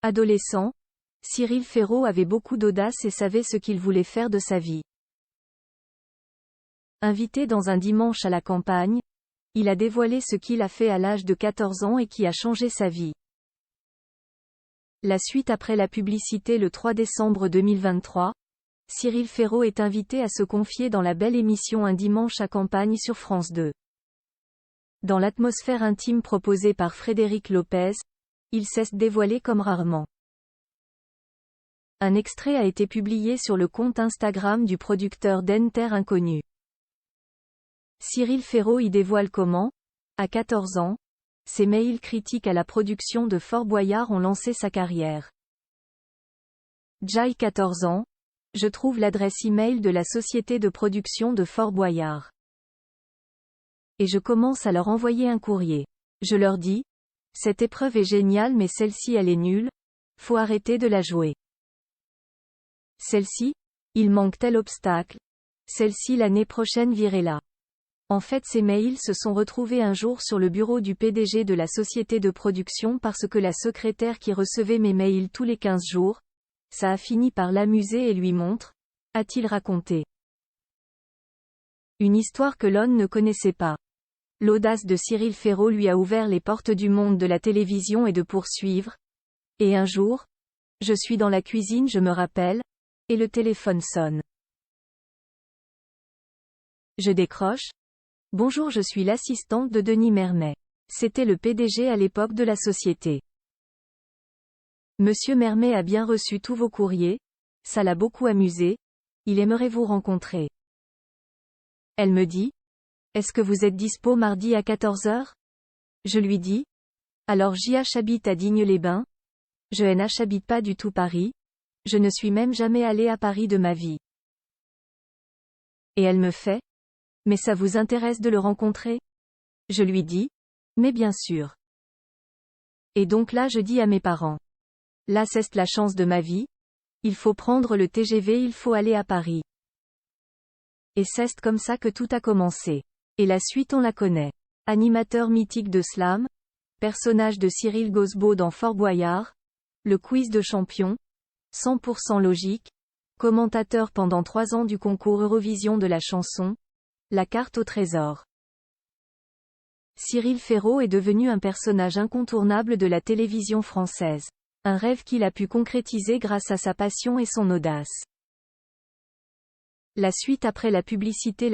Adolescent, Cyril Ferraud avait beaucoup d'audace et savait ce qu'il voulait faire de sa vie. Invité dans un dimanche à la campagne, il a dévoilé ce qu'il a fait à l'âge de 14 ans et qui a changé sa vie. La suite après la publicité le 3 décembre 2023, Cyril Ferraud est invité à se confier dans la belle émission Un dimanche à campagne sur France 2. Dans l'atmosphère intime proposée par Frédéric Lopez, il sait se dévoiler comme rarement. Un extrait a été publié sur le compte Instagram du producteur d'Enter Inconnu. Cyril Ferraud y dévoile comment, à 14 ans, ses mails critiques à la production de Fort Boyard ont lancé sa carrière. J'ai 14 ans, je trouve l'adresse e-mail de la société de production de Fort Boyard. Et je commence à leur envoyer un courrier. Je leur dis, cette épreuve est géniale mais celle-ci elle est nulle, faut arrêter de la jouer. Celle-ci, il manque tel obstacle, celle-ci l'année prochaine virez-la. En fait ces mails se sont retrouvés un jour sur le bureau du PDG de la société de production parce que la secrétaire qui recevait mes mails tous les 15 jours, ça a fini par l'amuser et lui montre, a-t-il raconté. Une histoire que l'on ne connaissait pas. L'audace de Cyril Ferraud lui a ouvert les portes du monde de la télévision et de poursuivre. Et un jour, je suis dans la cuisine je me rappelle, et le téléphone sonne. Je décroche. Bonjour, je suis l'assistante de Denis Mermet. C'était le PDG à l'époque de la société. Monsieur Mermet a bien reçu tous vos courriers, ça l'a beaucoup amusé, il aimerait vous rencontrer. Elle me dit, est-ce que vous êtes dispo mardi à 14h? Je lui dis, alors JH habite à Digne-les-Bains, je NH habite pas du tout Paris, je ne suis même jamais allé à Paris de ma vie. Et elle me fait, mais ça vous intéresse de le rencontrer? Je lui dis, mais bien sûr. Et donc là je dis à mes parents, là c'est la chance de ma vie, il faut prendre le TGV, il faut aller à Paris. Et c'est comme ça que tout a commencé. Et la suite on la connaît. Animateur mythique de slam, personnage de Cyril Gosbeau dans Fort Boyard, le quiz de champion, 100% logique, commentateur pendant 3 ans du concours Eurovision de la chanson, la carte au trésor. Cyril Ferraud est devenu un personnage incontournable de la télévision française. Un rêve qu'il a pu concrétiser grâce à sa passion et son audace. La suite après la publicité.